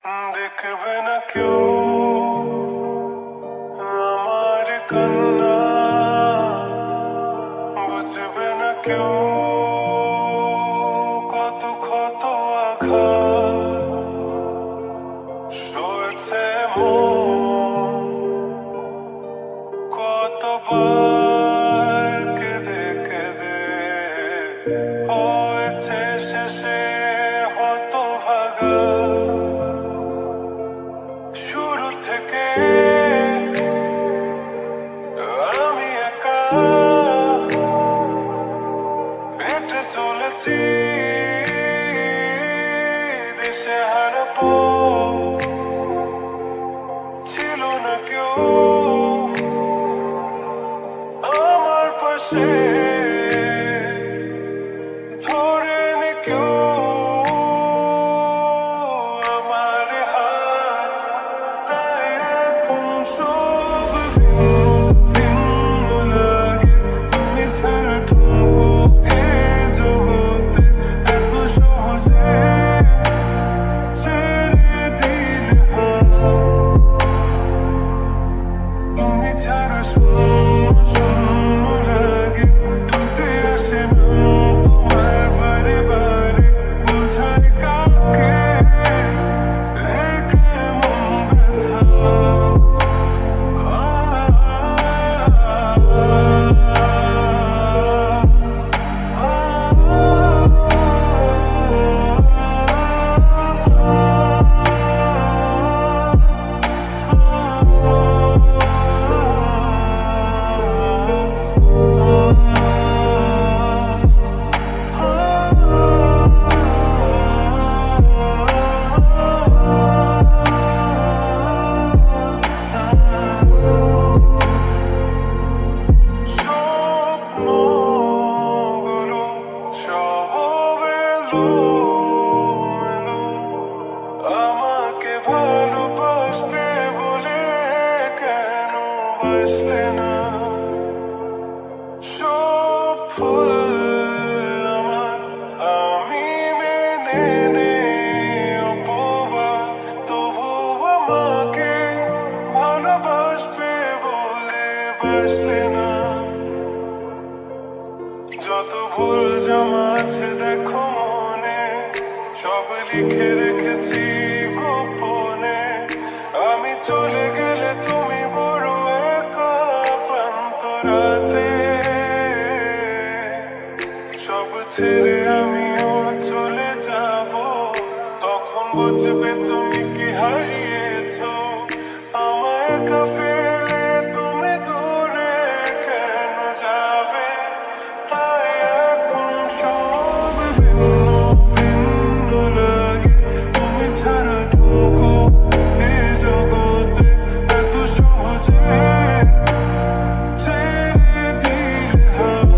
দেখবে না কেউ আমার কান্না, বুঝবে না কেউ কত ক্ষত আঘাত সয়েছে মন, কতবার কেঁদে কেঁদে হয়েছে শেষে হতভাগা। শুরু থেকে আমি একা হেঁটে চলেছি দিশেহারা পথ, ছিল না কেউ আমার পাশে, ধরেনি কেউ আমার হাত। তাই এখন সব ভিন্ন লাগে, তুমি ছাড়া ঠুনকো এ জগতে এত সহজে ছেড়ে দিলে হাত। তুমি ছাড়া শূন্য শূন্য লাগে, টুটে আসে নাম তোমার বারে বারে, বোঝায় কাকে রেখে মন ব্যথা। স্বপ্নগুলো সব এলোমেলো, আমাকে ভালোবাসবে বলে কেন বাসলে না? সব ভুল আমার, আমি মেনে নেই অপবাদ, তবু আমাকে ভালোবাসবে বলে বাসলে না? যত ভুল জমা আছে দেখো মনে, সব লিখে রেখেছি গোপনে। আমি চলে গেলে তুমি বড় একা ক্লান্ত রাতে, সব ছেড়ে আমিও চলে যাব, তখন বুঝবে তুমি কি হারিয়েছো। আমায় একা ফেলে তুমি দূরে কেন যাবে? তাই এখন সব ভিন্ন ভিন্ন লাগে, তুমি ছাড়া ঠুনকো এ জগতে এত সহজে ছেড়ে দিলে হাত।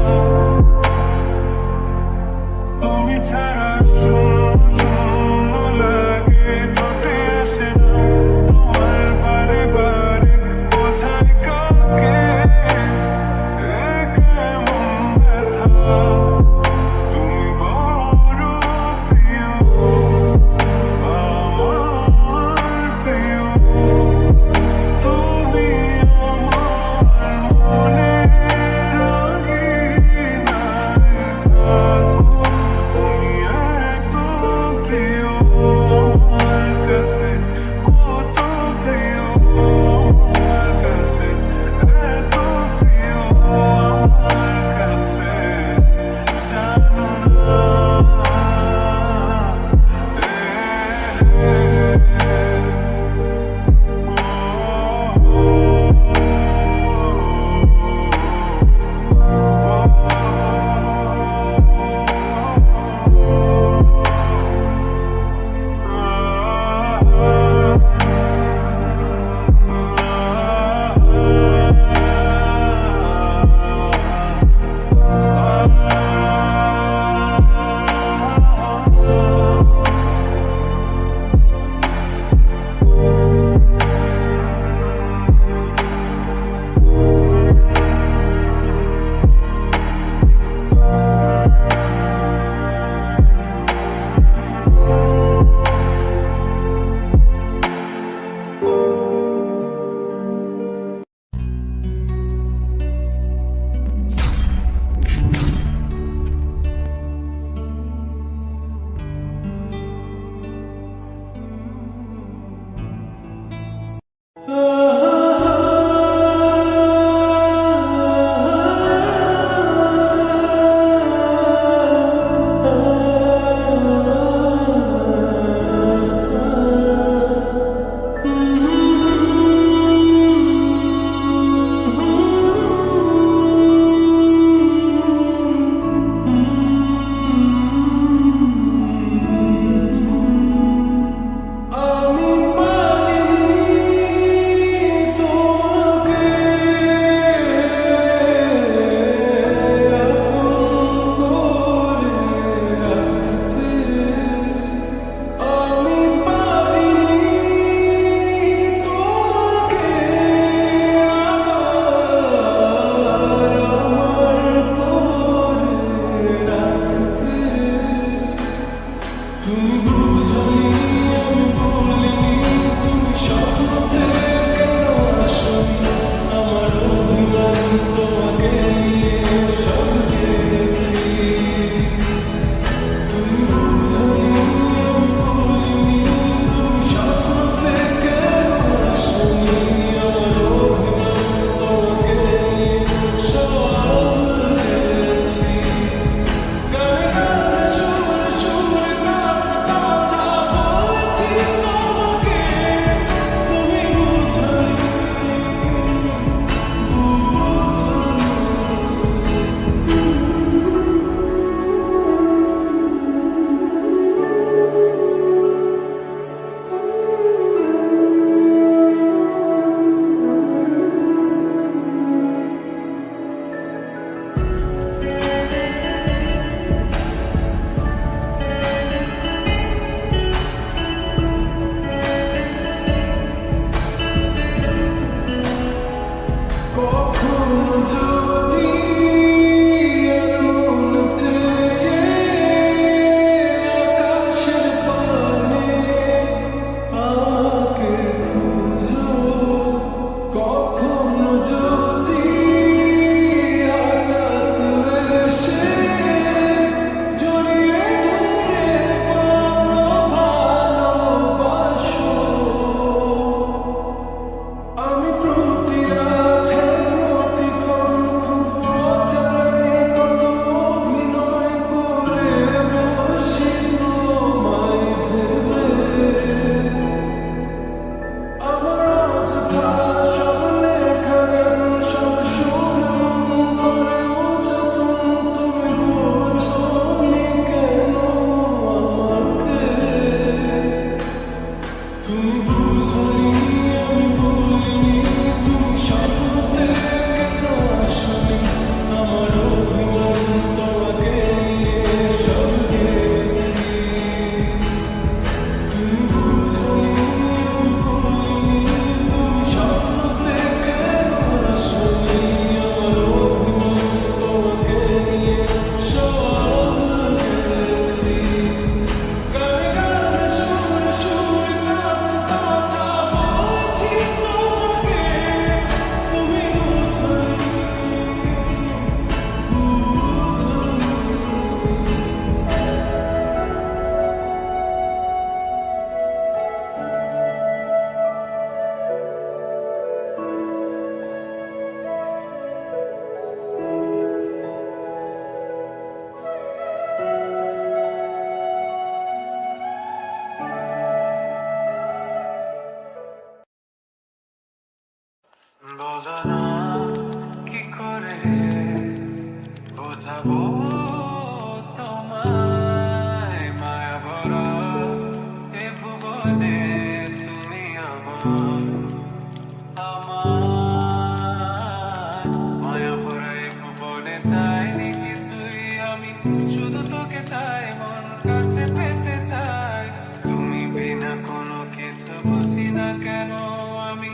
বলো না কি করে বোঝাবো তোমায়, মায়া ভরা এ ভুবনে তুমি আমার, আমার মায়া ভরা এ ভুবনে চাইনি কিছুই আমি, শুধু তোকে চাই, মন কাছে পেতে চাই। তুমি বিনা কোনো কিছু বুঝি না কেন আমি,